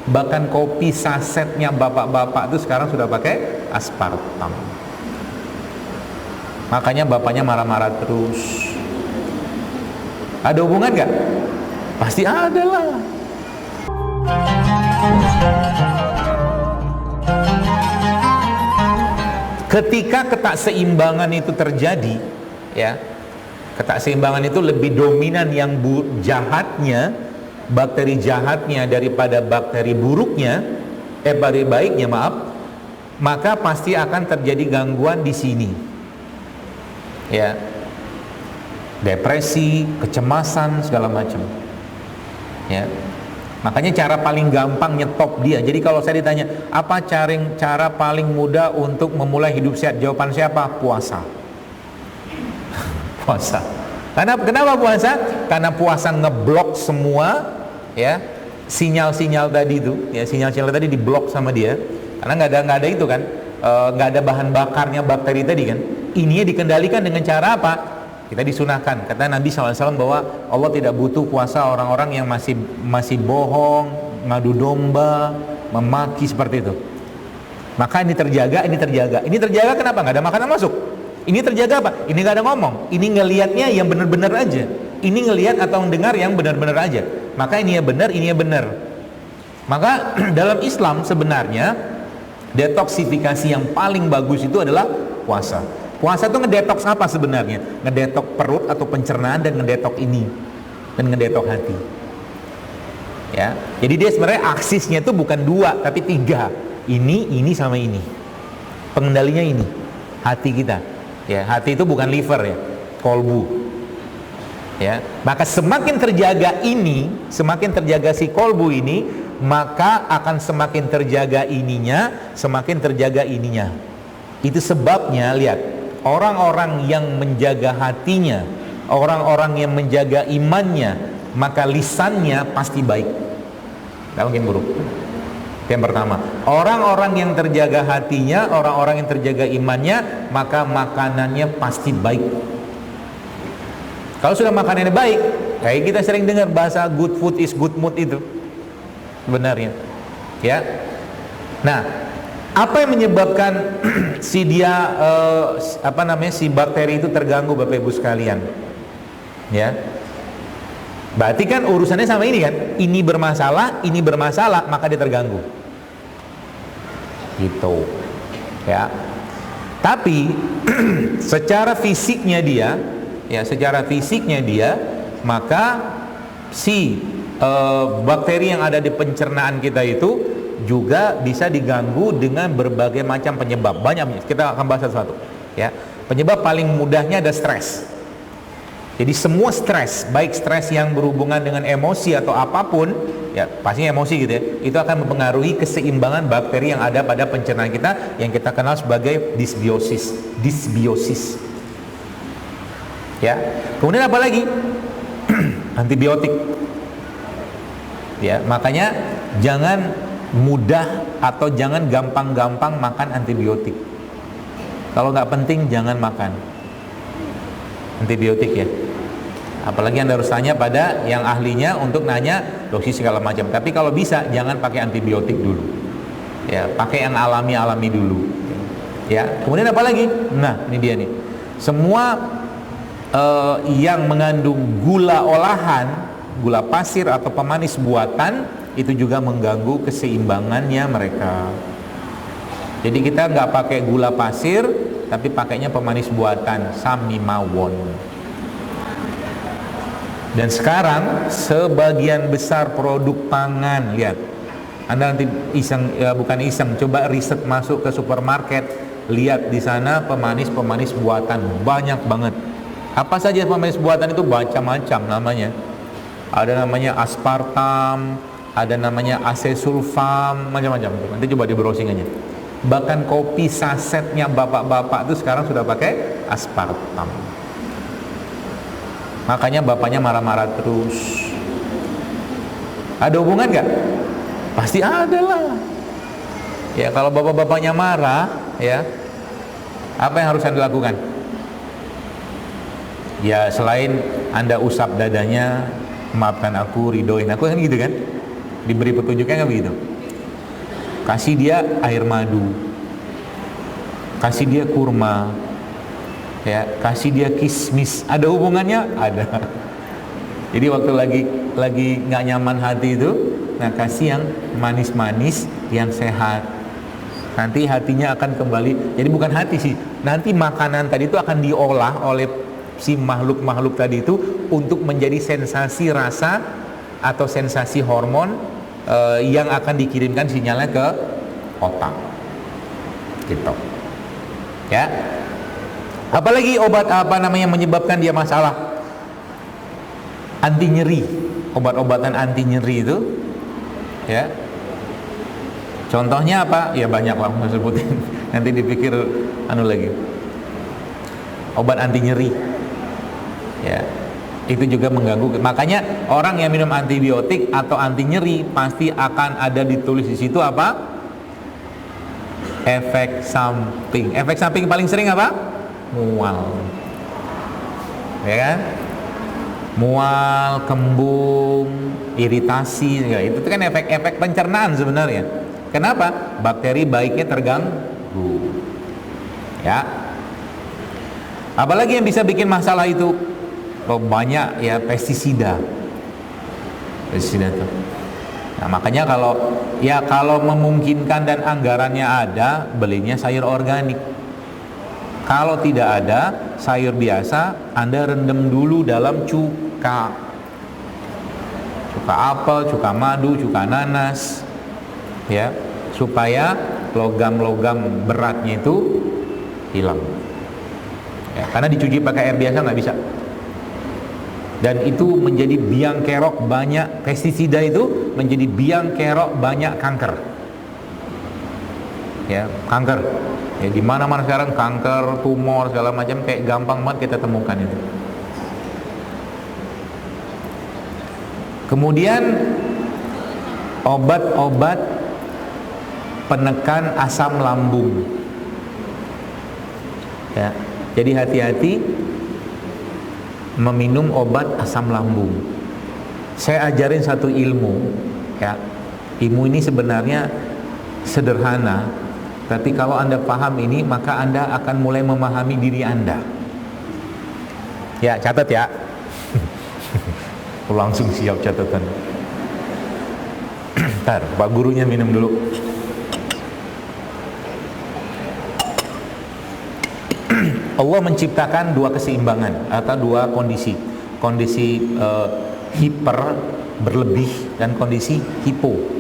Bahkan kopi sasetnya bapak-bapak itu sekarang sudah pakai aspartam. Makanya bapaknya marah-marah terus. Ada hubungan gak? Pasti ada lah. Ketika ketakseimbangan itu terjadi, ya, ketakseimbangan itu lebih dominan yang jahatnya, bakteri jahatnya daripada bakteri buruknya, bakteri baiknya, maaf, maka pasti akan terjadi gangguan di sini, ya, depresi, kecemasan, segala macam, ya. Makanya cara paling gampang nyetop dia. Jadi kalau saya ditanya, apa cara paling mudah untuk memulai hidup sehat? Jawaban saya apa? Puasa. Puasa. Kenapa puasa? Karena puasa ngeblok semua, ya, sinyal-sinyal tadi itu, ya, sinyal-sinyal tadi diblok sama dia. Karena nggak ada itu kan, nggak ada bahan bakarnya bakteri tadi kan. Ini dikendalikan dengan cara apa? Kita disunahkan. Kata Nabi SAW bahwa Allah tidak butuh kuasa orang-orang yang masih bohong, ngadu domba, memaki seperti itu. Maka ini terjaga. Ini terjaga kenapa? Nggak ada makanan masuk. Ini terjaga apa? Ini nggak ada ngomong. Ini ngelihatnya yang benar-benar aja. Ini ngelihat atau mendengar yang benar-benar aja. Maka ini ya benar, ini ya benar. Maka dalam Islam sebenarnya detoksifikasi yang paling bagus itu adalah puasa. Puasa itu ngedetoks apa sebenarnya? Ngedetoks perut atau pencernaan, dan ngedetoks ini, dan ngedetoks hati. Ya, jadi dia sebenarnya aksisnya itu bukan 2 tapi 3. Ini sama ini. Pengendalinya ini, hati kita. Ya, hati itu bukan liver ya, kolbu. Ya, maka semakin terjaga ini, semakin terjaga si kolbu ini, maka akan semakin terjaga ininya, semakin terjaga ininya. Itu sebabnya lihat. Orang-orang yang menjaga hatinya, orang-orang yang menjaga imannya, maka lisannya pasti baik, tidak mungkin buruk. Yang pertama, orang-orang yang terjaga hatinya, orang-orang yang terjaga imannya, maka makanannya pasti baik. Kalau sudah makanannya baik, kayak kita sering dengar bahasa good food is good mood itu, sebenarnya, ya. Nah, apa yang menyebabkan si bakteri itu terganggu, Bapak Ibu sekalian? Ya, berarti kan urusannya sama ini kan? Ini bermasalah, maka dia terganggu. Gitu. Ya. Tapi secara fisiknya dia, maka si bakteri yang ada di pencernaan kita itu juga bisa diganggu dengan berbagai macam penyebab. Banyak, kita akan bahas satu-satu, ya. Penyebab paling mudahnya ada stres. Jadi semua stres, baik stres yang berhubungan dengan emosi atau apapun, ya pastinya emosi gitu ya, itu akan mempengaruhi keseimbangan bakteri yang ada pada pencernaan kita, yang kita kenal sebagai disbiosis. Ya. Kemudian apa lagi? Antibiotik. Ya, makanya jangan mudah atau jangan gampang-gampang makan antibiotik. Kalau nggak penting jangan makan antibiotik ya. Apalagi Anda harus tanya pada yang ahlinya untuk nanya dosis segala macam. Tapi kalau bisa jangan pakai antibiotik dulu. Ya, pakai yang alami-alami dulu. Ya, kemudian apa lagi? Nah, ini dia nih. Semua yang mengandung gula olahan, gula pasir atau pemanis buatan, itu juga mengganggu keseimbangannya mereka. Jadi kita nggak pakai gula pasir, tapi pakainya pemanis buatan, samimawon. Dan sekarang sebagian besar produk pangan, lihat, Anda nanti coba riset masuk ke supermarket, lihat di sana pemanis buatan banyak banget. Apa saja pemanis buatan itu? Macam-macam namanya. Ada namanya aspartam, ada namanya asesulfam, macam-macam. Nanti coba di browsing aja. Bahkan kopi sasetnya bapak-bapak itu sekarang sudah pakai aspartam. Makanya bapaknya marah-marah terus. Ada hubungan nggak? Pasti ada lah. Ya, kalau bapak-bapaknya marah, ya, apa yang harus Anda lakukan? Ya, selain Anda usap dadanya, maafkan aku, ridoin aku, kan gitu kan? Diberi petunjuknya kan begitu. kasih dia air madu, kasih dia kurma, ya, kasih dia kismis. Ada hubungannya? Ada. Jadi waktu lagi nggak nyaman hati itu, nah kasih yang manis-manis, yang sehat. Nanti hatinya akan kembali. Jadi bukan hati sih, nanti makanan tadi itu akan diolah oleh si makhluk-makhluk tadi itu untuk menjadi sensasi rasa atau sensasi hormon yang akan dikirimkan sinyalnya ke otak. Gitu. Ya. Apalagi obat menyebabkan dia masalah? Anti nyeri, obat-obatan anti nyeri itu, ya. Contohnya apa? Ya banyak lah, mau sebutin. Nanti dipikir lagi. Obat anti nyeri, ya. Itu juga mengganggu. Makanya orang yang minum antibiotik atau anti nyeri pasti akan ada ditulis di situ apa? Efek samping. Efek samping paling sering apa? Mual, ya kan? Mual, kembung, iritasi, ya, itu kan efek-efek pencernaan sebenarnya. Kenapa? Bakteri baiknya terganggu. Ya. Apalagi yang bisa bikin masalah itu? Banyak ya, pestisida tuh. Nah, makanya kalau memungkinkan dan anggarannya ada, belinya sayur organik. Kalau tidak ada, sayur biasa Anda rendam dulu dalam cuka apel, cuka madu, cuka nanas, ya, supaya logam-logam beratnya itu hilang, ya, karena dicuci pakai air biasa nggak bisa, dan itu menjadi biang kerok banyak pestisida, itu menjadi biang kerok banyak kanker, ya, kanker. Ya, di mana-mana sekarang kanker, tumor, segala macam kayak gampang banget kita temukan itu. Kemudian obat-obat penekan asam lambung. Ya, jadi hati-hati meminum obat asam lambung. Saya ajarin satu ilmu, ya. Ilmu ini sebenarnya sederhana. Tapi kalau Anda paham ini, maka Anda akan mulai memahami diri Anda. Ya, catat ya. Langsung siap catatan. Ntar, Pak gurunya minum dulu. Allah menciptakan dua keseimbangan atau dua kondisi. Kondisi hiper, berlebih, dan kondisi hipo.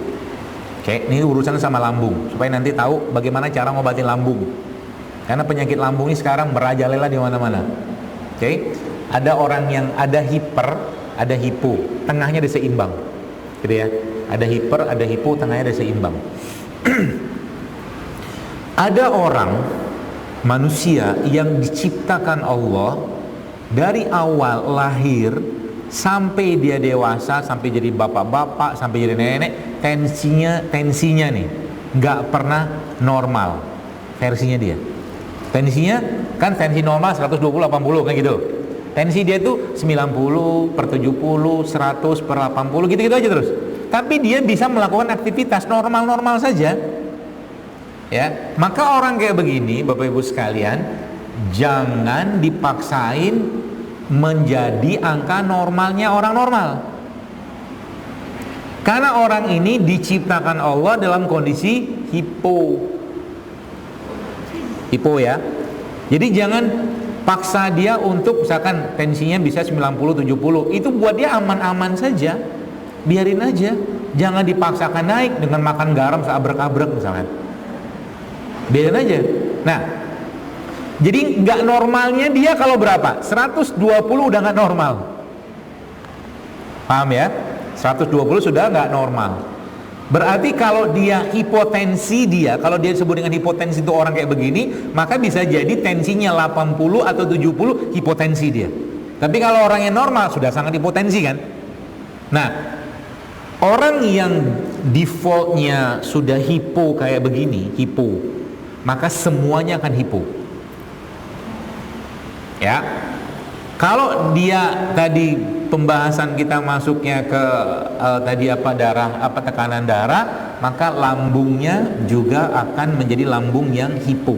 Oke, ini urusan sama lambung, supaya nanti tahu bagaimana cara ngobatin lambung. Karena penyakit lambung ini sekarang merajalela di mana-mana. Oke, ada orang yang ada hiper, ada hipo, tengahnya ada seimbang, gitu ya. Ada hiper, ada hipo, tengahnya ada seimbang. Ada orang manusia yang diciptakan Allah dari awal lahir sampai dia dewasa, sampai jadi bapak-bapak, sampai jadi nenek, tensinya nih nggak pernah normal. Versinya dia, tensinya kan tensi normal 120/80 kan gitu. Tensi dia tuh 90/70, 100/80, gitu-gitu aja terus. Tapi dia bisa melakukan aktivitas normal-normal saja. Ya, maka orang kayak begini, Bapak Ibu sekalian, jangan dipaksain menjadi angka normalnya orang normal. Karena orang ini diciptakan Allah dalam kondisi hipo ya. Jadi jangan paksa dia untuk, misalkan tensinya bisa 90/70, itu buat dia aman-aman saja, biarin aja. Jangan dipaksakan naik dengan makan garam seabrek-abrek misalkan, biarin aja. Nah, jadi nggak normalnya dia kalau berapa? 120 udah nggak normal. Paham ya? 120 sudah nggak normal. Berarti kalau dia hipotensi, kalau dia disebut dengan hipotensi itu orang kayak begini, maka bisa jadi tensinya 80 atau 70 hipotensi dia. Tapi kalau orang yang normal sudah sangat hipotensi kan? Nah, orang yang defaultnya sudah hipo kayak begini, maka semuanya akan hipo. Ya, kalau dia tadi pembahasan kita masuknya ke tadi tekanan darah, maka lambungnya juga akan menjadi lambung yang hipo.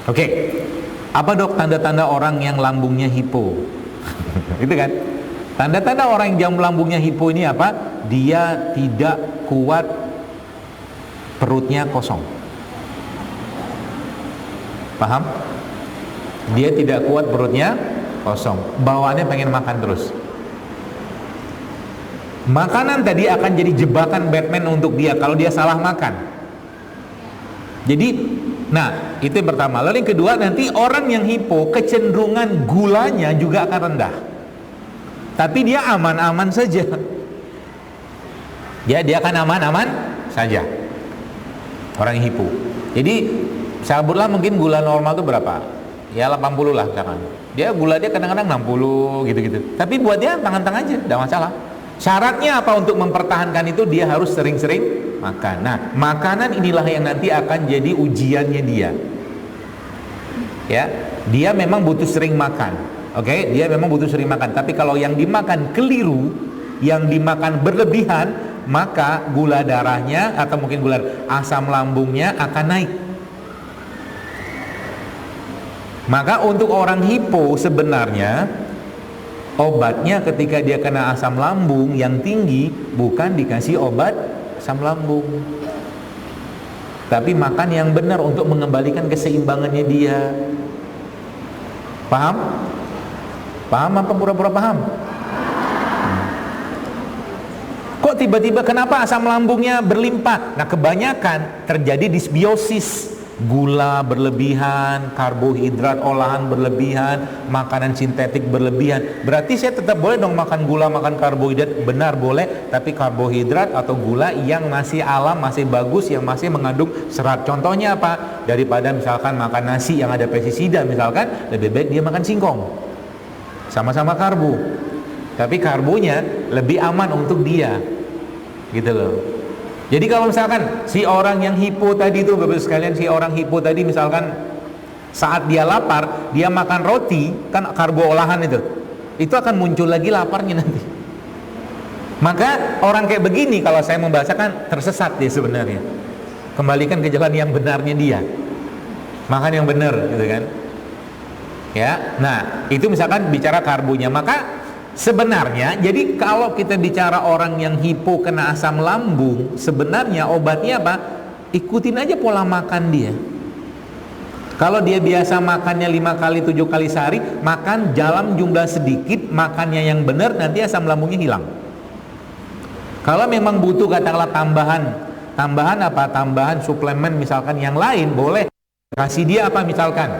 Oke, apa dok tanda-tanda orang yang lambungnya hipo? Itu kan, tanda-tanda orang yang lambungnya hipo ini apa? Dia tidak kuat, perutnya kosong. Paham? Dia tidak kuat, perutnya kosong, bawaannya pengen makan terus. Makanan tadi akan jadi jebakan Batman untuk dia kalau dia salah makan. Jadi, nah itu yang pertama. Lalu yang kedua, nanti orang yang hipo kecenderungan gulanya juga akan rendah, tapi dia aman-aman saja. Ya, dia akan aman-aman saja orang yang hipo. Jadi sebutlah mungkin gula normal itu berapa? Ya 80 lah misalkan. Gula dia kadang-kadang 60 gitu-gitu. Tapi buat dia tangan-tangan aja, tidak masalah. Syaratnya apa untuk mempertahankan itu? Dia harus sering-sering makan. Nah, makanan inilah yang nanti akan jadi ujiannya dia. Ya, dia memang butuh sering makan. Oke, dia memang butuh sering makan. Tapi kalau yang dimakan keliru, yang dimakan berlebihan, maka gula darahnya atau mungkin gula asam lambungnya akan naik. Maka untuk orang hipo sebenarnya obatnya ketika dia kena asam lambung yang tinggi bukan dikasih obat asam lambung, tapi makan yang benar untuk mengembalikan keseimbangannya dia. Paham? Paham apa pura-pura paham? Kok tiba-tiba kenapa asam lambungnya berlimpah? Nah, kebanyakan terjadi disbiosis. Gula berlebihan, karbohidrat olahan berlebihan, makanan sintetik berlebihan. Berarti saya tetap boleh dong makan gula, makan karbohidrat, benar boleh, tapi karbohidrat atau gula yang masih alam, masih bagus, yang masih mengandung serat. Contohnya apa? Daripada misalkan makan nasi yang ada pestisida misalkan, lebih baik dia makan singkong. Sama-sama karbo, tapi karbonya lebih aman untuk dia. Gitu loh. Jadi kalau misalkan si orang yang hipo tadi itu, Bapak sekalian, si orang hipo tadi misalkan saat dia lapar, dia makan roti, kan karbo olahan itu akan muncul lagi laparnya nanti. Maka orang kayak begini kalau saya membahasakan tersesat dia sebenarnya. Kembalikan ke jalan yang benarnya dia. Makan yang benar gitu kan. Ya. Nah, itu misalkan bicara karbonya, maka sebenarnya, jadi kalau kita bicara orang yang hipo kena asam lambung, sebenarnya obatnya apa? Ikutin aja pola makan dia. Kalau dia biasa makannya 5 kali 7 kali sehari, makan dalam jumlah sedikit, makannya yang benar, nanti asam lambungnya hilang. Kalau memang butuh katakanlah tambahan apa? Tambahan suplemen misalkan yang lain, boleh kasih dia apa misalkan.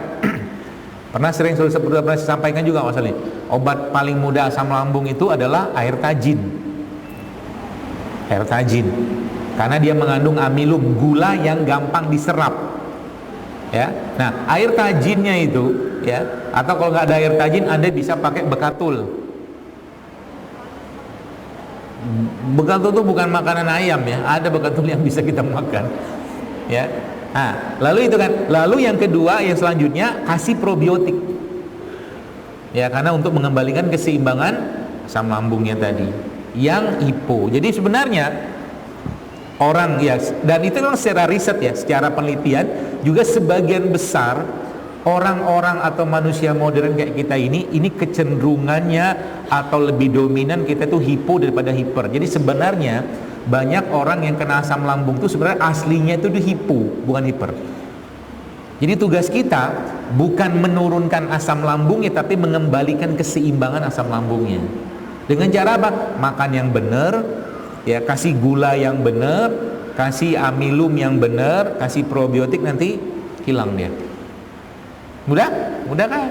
Pernah saya sampaikan juga masalah ini. Obat paling mudah asam lambung itu adalah air tajin. Air tajin. Karena dia mengandung amilum, gula yang gampang diserap. Ya. Nah, air tajinnya itu ya, atau kalau nggak ada air tajin Anda bisa pakai bekatul. Bekatul itu bukan makanan ayam ya, ada bekatul yang bisa kita makan. Ya. Nah, lalu itu kan, lalu yang kedua, yang selanjutnya kasih probiotik. Ya, karena untuk mengembalikan keseimbangan asam lambungnya tadi yang hipo. Jadi sebenarnya orang ya, dan itu memang secara riset ya, secara penelitian juga sebagian besar orang-orang atau manusia modern kayak kita ini kecenderungannya atau lebih dominan kita tuh hipo daripada hiper. Jadi sebenarnya banyak orang yang kena asam lambung itu sebenarnya aslinya itu di hipo, bukan hiper. Jadi tugas kita bukan menurunkan asam lambungnya, tapi mengembalikan keseimbangan asam lambungnya. Dengan cara apa? Makan yang benar, ya, kasih gula yang benar, kasih amilum yang benar, kasih probiotik, nanti hilang dia. Mudah? Mudah kan?